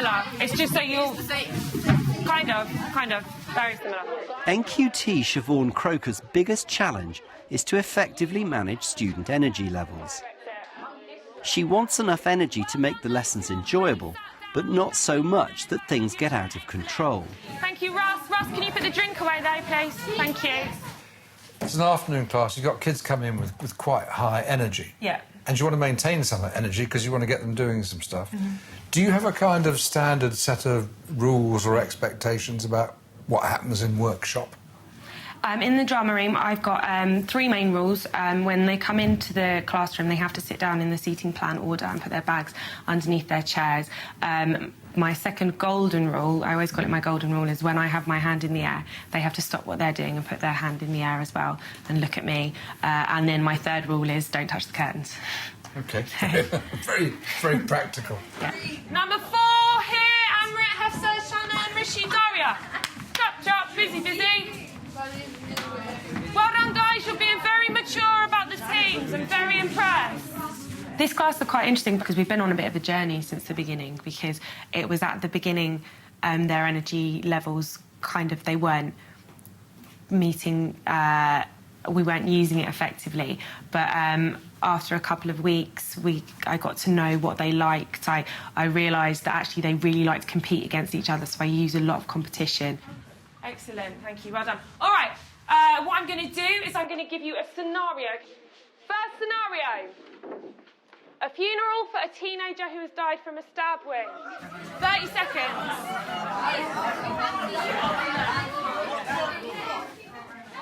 similar. It's just so you'll... Kind of, very similar. NQT Siobhan Croker's biggest challenge is to effectively manage student energy levels. She wants enough energy to make the lessons enjoyable, but not so much that things get out of control. Thank you, Russ. Russ, can you put the drink away there, please? Thank you. It's an afternoon class. You've got kids coming in with quite high energy. Yeah. And you want to maintain some energy because you want to get them doing some stuff. Mm-hmm. Do you have a kind of standard set of rules or expectations about what happens in workshop? In the drama room, I've got 3 main rules. When they come into the classroom, they have to sit down in the seating plan order and put their bags underneath their chairs. My second golden rule, I always call it my golden rule, is when I have my hand in the air, they have to stop what they're doing and put their hand in the air as well and look at me. And then my third rule is don't touch the curtains. OK. Very, very practical. Yeah. Number 4 here, Amrit, Hafsa, Shanna and Rishi, Daria. Chop, busy. Well done, guys. You're being very mature about the teams. I'm very impressed. This class is quite interesting because we've been on a bit of a journey since the beginning, because it was at the beginning their energy levels they weren't meeting, we weren't using it effectively. But after a couple of weeks, I got to know what they liked. I realised that actually they really like to compete against each other, so I use a lot of competition. Excellent, thank you, well done. All right, what I'm going to do is I'm going to give you a scenario. First scenario. A funeral for a teenager who has died from a stab wound. 30 seconds.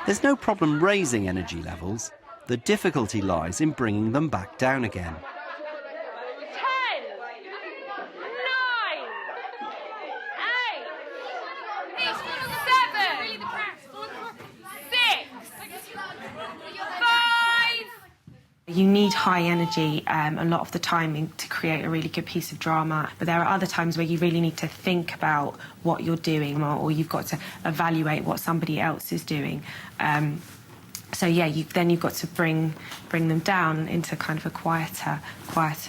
There's no problem raising energy levels. The difficulty lies in bringing them back down again. 5. You need high energy a lot of the time to create a really good piece of drama, but there are other times where you really need to think about what you're doing, or you've got to evaluate what somebody else is doing. So yeah, you've got to bring them down into kind of a quieter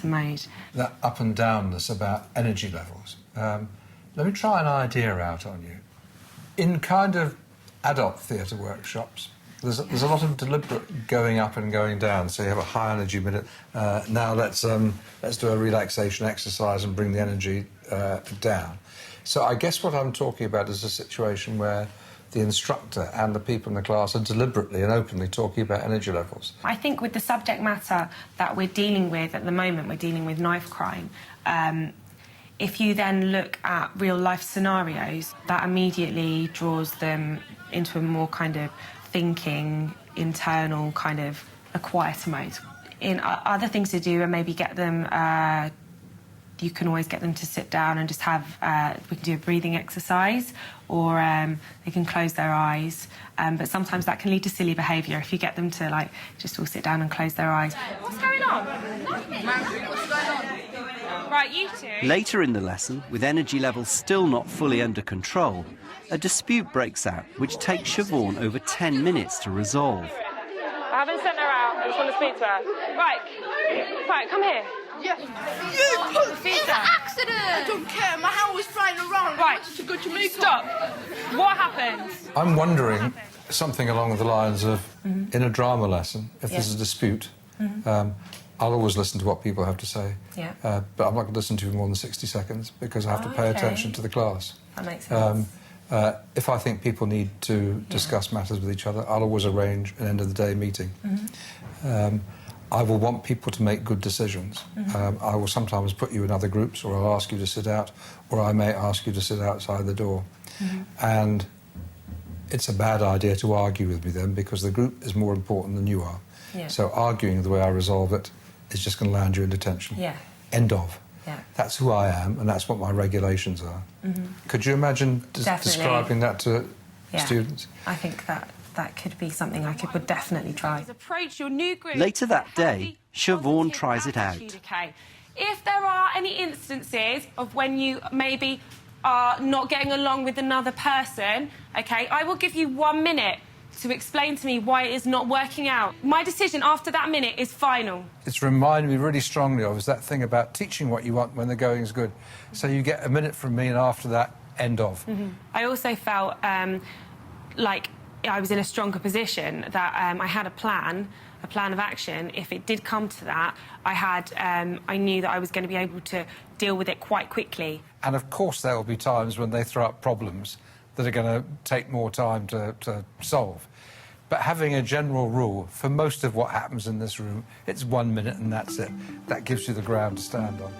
mode. That up and downness about energy levels. Let me try an idea out on you. In kind of adult theatre workshops, there's a lot of deliberate going up and going down. So you have a high energy minute. Now let's do a relaxation exercise and bring the energy down. So I guess what I'm talking about is a situation where the instructor and the people in the class are deliberately and openly talking about energy levels. I think with the subject matter that we're dealing with at the moment, we're dealing with knife crime. If you then look at real-life scenarios, that immediately draws them into a more kind of thinking, internal, kind of a quieter mode. In other things to do, and maybe get them... you can always get them to sit down and just have... we can do a breathing exercise, or they can close their eyes. But sometimes that can lead to silly behaviour if you get them to, like, just all sit down and close their eyes. What's going on? What's going on? Right, you two. Later in the lesson, with energy levels still not fully under control, a dispute breaks out, which takes Siobhan over 10 minutes to resolve. I haven't sent her out. I just want to speak to her. Right, come here. Yes. It's an accident! I don't care. My hand was flying around. Right. To go to Jamaica. Stop. What happened? I'm wondering something along the lines of, in a drama lesson, if there's a dispute, I'll always listen to what people have to say. Yeah. But I'm not going to listen to more than 60 seconds because I have to pay attention to the class. That makes sense. If I think people need to discuss matters with each other, I'll always arrange an end-of-the-day meeting. I will want people to make good decisions. I will sometimes put you in other groups, or I'll ask you to sit out, or I may ask you to sit outside the door. And it's a bad idea to argue with me then, because the group is more important than you are. Yeah. So arguing the way I resolve it is just going to land you in detention. Yeah. End of. Yeah. That's who I am, and that's what my regulations are. Could you imagine describing that to students? I think that could be something I would definitely try. Approach your new group. Later that day, Siobhan tries it out. If there are any instances of when you maybe are not getting along with another person, OK, I will give you 1 minute to explain to me why it is not working out. My decision after that minute is final. It's reminded me really strongly of is that thing about teaching what you want when the going is good. So you get a minute from me, and after that, end of. I also felt like I was in a stronger position, that I had a plan of action. If it did come to that, I knew that I was going to be able to deal with it quite quickly. And of course there will be times when they throw up problems that are going to take more time to solve. But having a general rule, for most of what happens in this room, it's 1 minute and that's it. That gives you the ground to stand on.